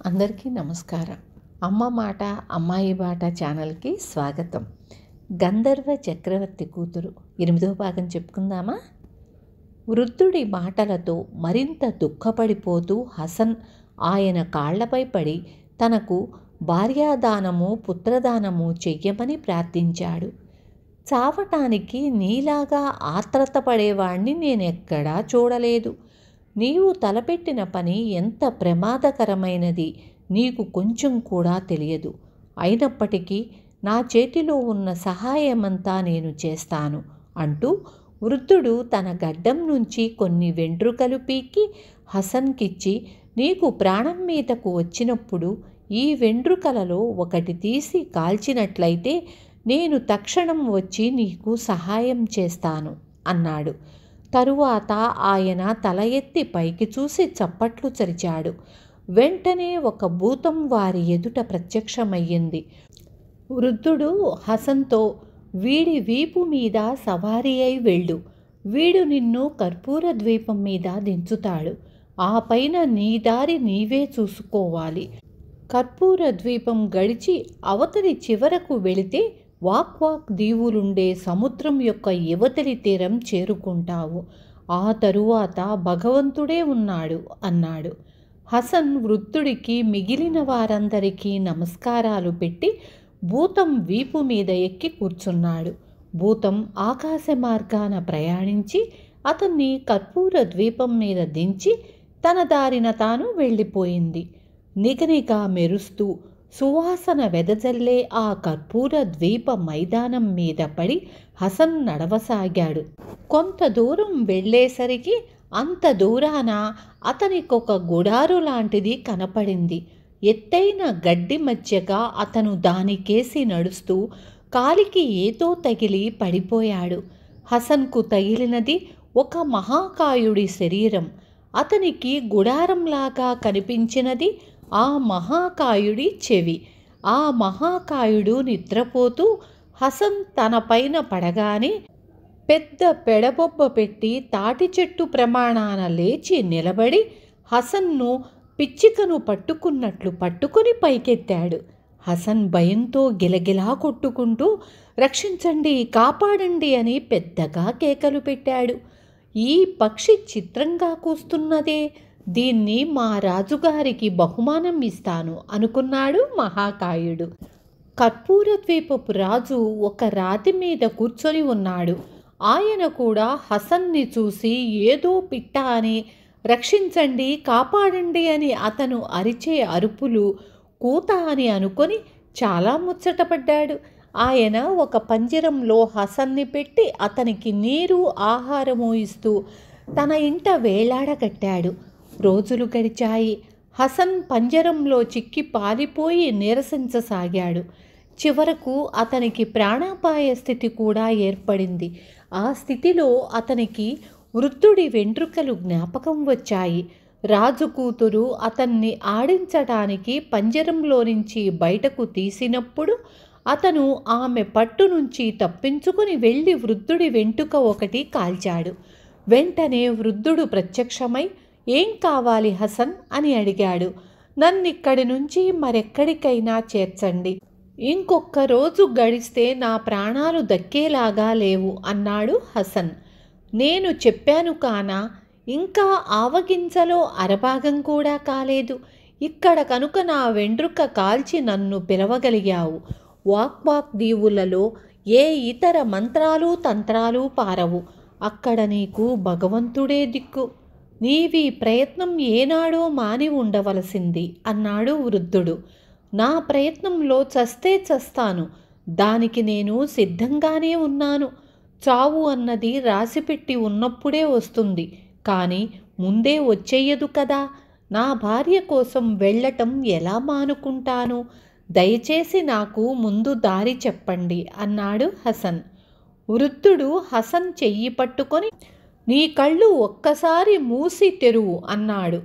అందరికీ నమస్కారం. అమ్మ మాట అమ్మాయి బాట ఛానల్కి స్వాగతం. గంధర్వ చక్రవర్తి కూతురు 8వ భాగం చెప్పుకుందామా? వృద్ధుడి మాటలతో మరింత దుఃఖపడిపోతూ హసన్ ఆయన కాళ్లపై పడి తనకు భార్యాదానము పుత్రదానము చెయ్యమని ప్రార్థించాడు. చావటానికి నీలాగా ఆత్రత పడేవాణ్ణి నేనెక్కడా చూడలేదు. నీవు తలపెట్టిన పని ఎంత ప్రమాదకరమైనది నీకు కొంచెం కూడా తెలియదు. అయినప్పటికీ నా చేతిలో ఉన్న సహాయమంతా నేను చేస్తాను అంటూ వృద్ధుడు తన గడ్డం నుంచి కొన్ని వెంట్రుకలు పీకి హసన్కిచ్చి, నీకు ప్రాణం మీదకు వచ్చినప్పుడు ఈ వెంట్రుకలలో ఒకటి తీసి కాల్చినట్లయితే నేను తక్షణం వచ్చి నీకు సహాయం చేస్తాను అన్నాడు. తరువాత ఆయన తల ఎత్తి పైకి చూసి చప్పట్లు చరిచాడు. వెంటనే ఒక భూతం వారి ఎదుట ప్రత్యక్షమయ్యింది. వృద్ధుడు హసన్తో, వీడి వీపు మీద సవారీ అయి వెళ్ళు. వీడు నిన్ను కర్పూర ద్వీపం మీద దించుతాడు. ఆ పైన నీ దారి నీవే చూసుకోవాలి. కర్పూర ద్వీపం గడిచి అవతలి చివరకు వెళితే వాక్ దీవులుండే సముద్రం యొక్క యువతలి తీరం చేరుకుంటావు. ఆ తరువాత భగవంతుడే ఉన్నాడు అన్నాడు. హసన్ వృద్ధుడికి మిగిలిన వారందరికీ నమస్కారాలు పెట్టి భూతం వీపు మీద ఎక్కి కూర్చున్నాడు. భూతం ఆకాశ మార్గాన ప్రయాణించి అతన్ని కర్పూర ద్వీపం మీద దించి తన దారిన తాను వెళ్ళిపోయింది. నిగనిగా మెరుస్తూ సువాసన వెదజల్లే ఆ కర్పూర ద్వీప మైదానం మీద పడి హసన్ నడవసాగాడు. కొంత దూరం వెళ్ళేసరికి అంత దూరాన అతనికొక గుడారు లాంటిది కనపడింది. ఎత్తైన గడ్డి మధ్యగా అతను దానికేసి నడుస్తూ కాలికి ఏదో తగిలి పడిపోయాడు. హసన్కు తగిలినది ఒక మహాకాయుడి శరీరం. అతనికి గుడారంలాగా కనిపించినది ఆ మహాకాయుడి చెవి. ఆ మహాకాయుడు నిద్రపోతూ హసన్ తన పైన పడగానే పెద్ద పెడబొబ్బ పెట్టి తాటి చెట్టు ప్రమాణాన లేచి నిలబడి హసన్ను పిచ్చికను పట్టుకున్నట్లు పట్టుకుని పైకెత్తాడు. హసన్ భయంతో గిలగిలా కొట్టుకుంటూ రక్షించండి, కాపాడండి అని పెద్దగా కేకలు పెట్టాడు. ఈ పక్షి చిత్రంగా కూస్తున్నదే, దీన్ని మా రాజుగారికి బహుమానం ఇస్తాను అనుకున్నాడు మహాకాయుడు. కర్పూర ద్వీపపు రాజు ఒక రాతి మీద కూర్చొని ఉన్నాడు. ఆయన కూడా హసన్ని చూసి ఏదో పిట్ట అని, రక్షించండి, కాపాడండి అని అతను అరిచే అరుపులు కూత అని అనుకొని చాలా ముచ్చటపడ్డాడు. ఆయన ఒక పంజరంలో హసన్ని పెట్టి అతనికి నీరు ఆహారము ఇస్తూ తన ఇంట వేలాడగట్టాడు. రోజులు గడిచాయి. హసన్ పంజరంలో చిక్కి పారిపోయి నీరసించసాగాడు. చివరకు అతనికి ప్రాణాపాయ స్థితి కూడా ఏర్పడింది. ఆ స్థితిలో అతనికి వృద్ధుడి వెంట్రుకలు జ్ఞాపకం వచ్చాయి. రాజు కూతురు అతన్ని ఆడించడానికి పంజరంలో నుంచి బయటకు తీసినప్పుడు అతను ఆమె పట్టు నుంచి తప్పించుకుని వెళ్ళి వృద్ధుడి వెంట్రుక ఒకటి కాల్చాడు. వెంటనే వృద్ధుడు ప్రత్యక్షమై, ఏం కావాలి హసన్ అని అడిగాడు. నన్నిక్కడి నుంచి మరెక్కడికైనా చేర్చండి. ఇంకొక్క రోజు గడిస్తే నా ప్రాణాలు దక్కేలాగా లేవు అన్నాడు హసన్. నేను చెప్పాను కానా, ఇంకా ఆవగింజలో అరభాగం కూడా కాలేదు. ఇక్కడ కనుక నా వెంట్రుక కాల్చి నన్ను పిలవగలిగావు. వాక్ దీవులలో ఏ ఇతర మంత్రాలు తంత్రాలు పారవు. అక్కడ నీకు భగవంతుడే దిక్కు. నీవీ ప్రయత్నం ఏనాడో మాని ఉండవలసింది అన్నాడు వృద్ధుడు. నా ప్రయత్నంలో చస్తే చస్తాను, దానికి నేను సిద్ధంగానే ఉన్నాను. చావు అన్నది రాసిపెట్టి ఉన్నప్పుడే వస్తుంది, కానీ ముందే వచ్చేయదు కదా. నా భార్య కోసం వెళ్ళటం ఎలా మానుకుంటాను? దయచేసి నాకు ముందు దారి చెప్పండి అన్నాడు హసన్. వృద్ధుడు హసన్ చెయ్యి పట్టుకొని, నీ కళ్ళు ఒక్కసారి మూసి తెరువు అన్నాడు.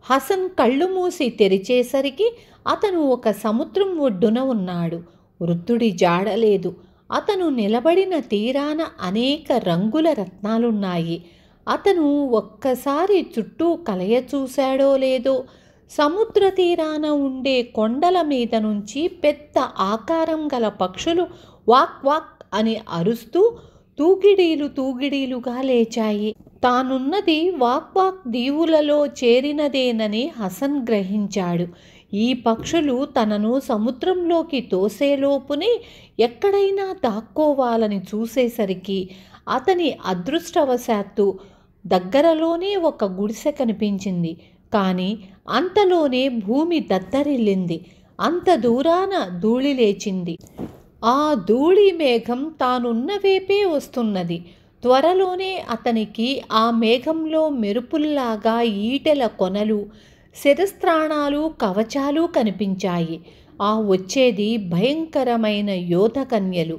హసన్ కళ్ళు మూసి తెరిచేసరికి అతను ఒక సముద్రం ఒడ్డున ఉన్నాడు. వృద్ధుడి జాడలేదు. అతను నిలబడిన తీరాన అనేక రంగుల రత్నాలున్నాయి. అతను ఒక్కసారి చుట్టూ కలయ చూశాడో లేదో సముద్ర తీరాన ఉండే కొండల మీద నుంచి పెద్ద ఆకారం గల పక్షులు వాక్ వాక్ అని అరుస్తూ తూగిడీలుగా లేచాయి. తానున్నది వాక్ వాక్ దీవులలో చేరినదేనని హసన్ గ్రహించాడు. ఈ పక్షులు తనను సముద్రంలోకి తోసేలోపునే ఎక్కడైనా దాక్కోవాలని చూసేసరికి అతని అదృష్టవశాత్తు దగ్గరలోనే ఒక గుడిసె కనిపించింది. కానీ అంతలోనే భూమి దద్దరిల్లింది. అంత దూరాన ధూళి లేచింది. ఆ ధూళి మేఘం తానున్న వైపే వస్తున్నది. త్వరలోనే అతనికి ఆ మేఘంలో మెరుపుల్లాగా ఈటెల కొనలు, శిరస్త్రాణాలు, కవచాలు కనిపించాయి. ఆ వచ్చేది భయంకరమైన యోధకన్యలు.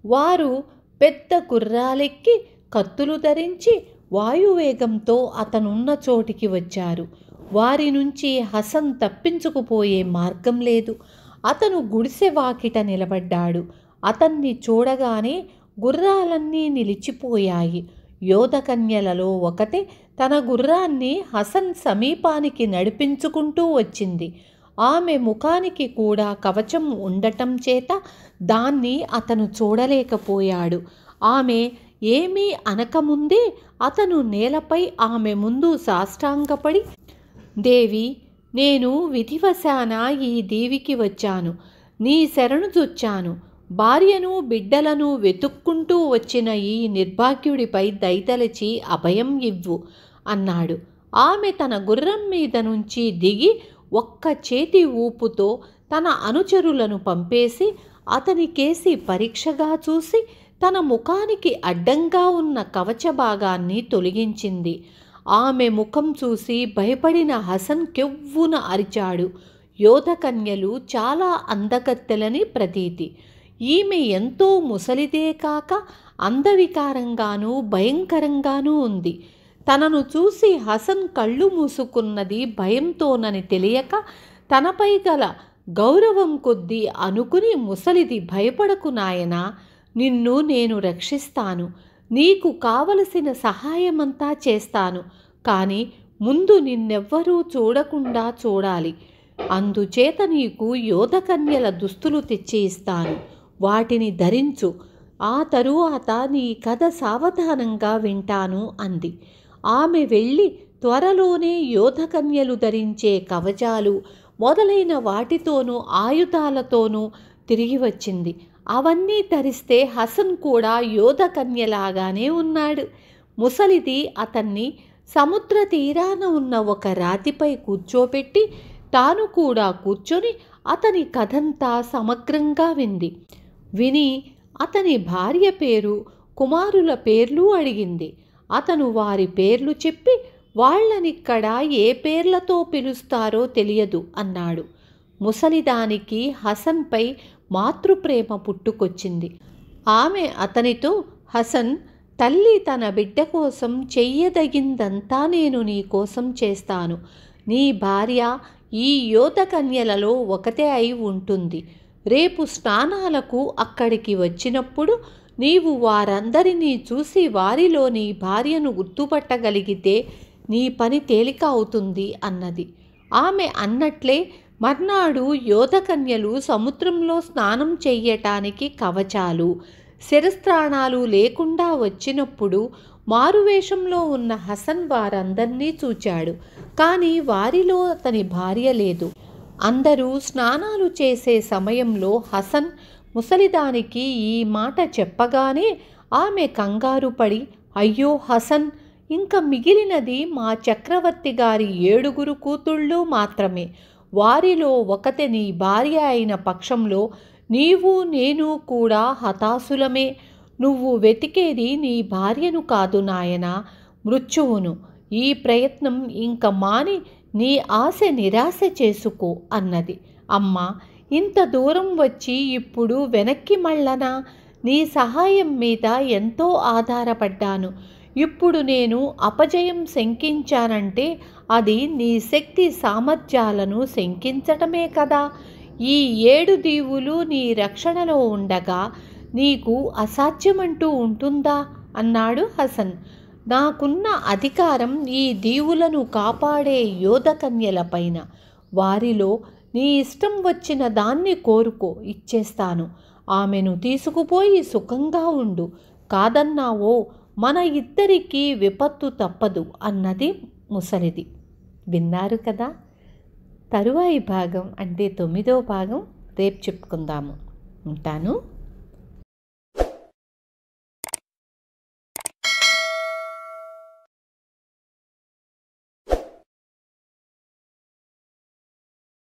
వారు పెద్ద గుర్రాలెక్కి కత్తులు ధరించి వాయువేగంతో అతనున్న చోటికి వచ్చారు. వారి నుంచి హసన్ తప్పించుకుపోయే మార్గం లేదు. అతను గుడిసె వాకిట నిలబడ్డాడు. అతన్ని చూడగానే గుర్రాలన్నీ నిలిచిపోయాయి. యోధకన్యలలో ఒకతే తన గుర్రాన్ని హసన్ సమీపానికి నడిపించుకుంటూ వచ్చింది. ఆమె ముఖానికి కూడా కవచం ఉండటం చేత దాన్ని అతను చూడలేకపోయాడు. ఆమె ఏమీ అనకముందే అతను నేలపై ఆమె ముందు సాష్టాంగపడి, దేవి, నేను విధివశాన ఈ దీవికి వచ్చాను. నీ శరణు చొచ్చాను. భార్యను బిడ్డలను వెతుక్కుంటూ వచ్చిన ఈ నిర్భాగ్యుడిపై దయతలచి అభయం ఇవ్వు అన్నాడు. ఆమె తన గుర్రం మీద నుంచి దిగి ఒక్క చేతి ఊపుతో తన అనుచరులను పంపేసి అతని కేసి పరీక్షగా చూసి తన ముఖానికి అడ్డంగా ఉన్న కవచ భాగాన్ని తొలగించింది. ఆమె ముఖం చూసి భయపడిన హసన్ కెవ్వున అరిచాడు. యోధకన్యలు చాలా అందగత్తెలని ప్రతీతి. ఈమె ఎంతో ముసలిదే కాక అందవికారంగానూ భయంకరంగానూ ఉంది. తనను చూసి హసన్ కళ్ళు మూసుకున్నది భయంతోనని తెలియక తనపై గల గౌరవం కొద్దీ అనుకుని, ముసలిది, భయపడకు నాయనా, నిన్ను నేను రక్షిస్తాను. నీకు కావలసిన సహాయమంతా చేస్తాను. కానీ ముందు నిన్నెవ్వరూ చూడకుండా చూడాలి. అందుచేత నీకు యోధకన్యల దుస్తులు తెచ్చి ఇస్తాను. వాటిని ధరించు. ఆ తరువాత నీ కథ సావధానంగా వింటాను అంది. ఆమె వెళ్ళి త్వరలోనే యోధకన్యలు ధరించే కవచాలు మొదలైన వాటితోనూ ఆయుధాలతోనూ తిరిగి వచ్చింది. అవన్నీ ధరిస్తే హసన్ కూడా యోధకన్యలాగానే ఉన్నాడు. ముసలిది అతన్ని సముద్ర తీరాన ఉన్న ఒక రాతిపై కూర్చోపెట్టి తాను కూడా కూర్చొని అతని కథంతా సమగ్రంగా విని అతని భార్య పేరు, కుమారుల పేర్లు అడిగింది. అతను వారి పేర్లు చెప్పి వాళ్ళనిక్కడ ఏ పేర్లతో పిలుస్తారో తెలియదు అన్నాడు. ముసలిదానికి హసన్పై మాతృప్రేమ పుట్టుకొచ్చింది. ఆమె అతనితో, హసన్, తల్లి తన బిడ్డ కోసం చెయ్యదగిందంతా నేను నీ కోసం చేస్తాను. నీ భార్య ఈ యోధకన్యలలో ఒకతే అయి ఉంటుంది. రేపు స్నానాలకు అక్కడికి వచ్చినప్పుడు నీవు వారందరినీ చూసి వారిలో నీ భార్యను గుర్తుపట్టగలిగితే నీ పని తేలిక అవుతుంది అన్నది. ఆమె అన్నట్లే మర్నాడు యోధకన్యలు సముద్రంలో స్నానం చెయ్యటానికి కవచాలు, శిరస్త్రాణాలు లేకుండా వచ్చినప్పుడు మారువేషంలో ఉన్న హసన్ వారందరినీ చూచాడు. కానీ వారిలో అతని భార్య లేదు. అందరూ స్నానాలు చేసే సమయంలో హసన్ ముసలిదానికి ఈ మాట చెప్పగానే ఆమె కంగారు పడి, అయ్యో హసన్, ఇంక మిగిలినది మా చక్రవర్తి గారి 7 కూతుళ్ళు మాత్రమే. వారిలో ఒకతే నీ భార్య అయిన పక్షంలో నీవు నేను కూడా హతాశులమే. నువ్వు వెతికేది నీ భార్యను కాదు నాయనా, మృత్యువును. ఈ ప్రయత్నం ఇంక మాని నీ ఆశ నిరాశ చేసుకో అన్నది. అమ్మా, ఇంత దూరం వచ్చి ఇప్పుడు వెనక్కి మళ్ళనా? నీ సహాయం మీద ఎంతో ఆధారపడ్డాను. ఇప్పుడు నేను అపజయం శంకించానంటే అది నీ శక్తి సామర్థ్యాలను శంకించటమే కదా. ఈ 7 దీవులు నీ రక్షణలో ఉండగా నీకు అసాధ్యమంటూ ఉంటుందా అన్నాడు హసన్. నాకున్న అధికారం ఈ దీవులను కాపాడే యోధకన్యల పైన. వారిలో నీ ఇష్టం వచ్చిన దాన్ని కోరుకో, ఇచ్చేస్తాను. ఆమెను తీసుకుపోయి సుఖంగా ఉండు. కాదన్నావో మన ఇద్దరికీ విపత్తు తప్పదు అన్నది ముసలిది. విన్నారు కదా. తరువాయి భాగం అంటే 9వ భాగం రేపు చెప్పుకుందాము. ఉంటాను.